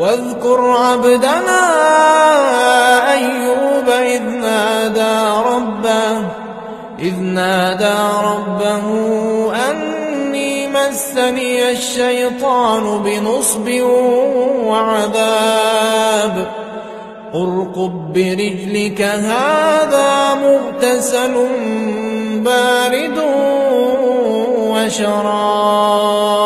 واذكر عبدنا أيوب إذ نادى ربه أني مسني الشيطان بنصب وعذاب اركض برجلك هذا مغتسل بارد وشراب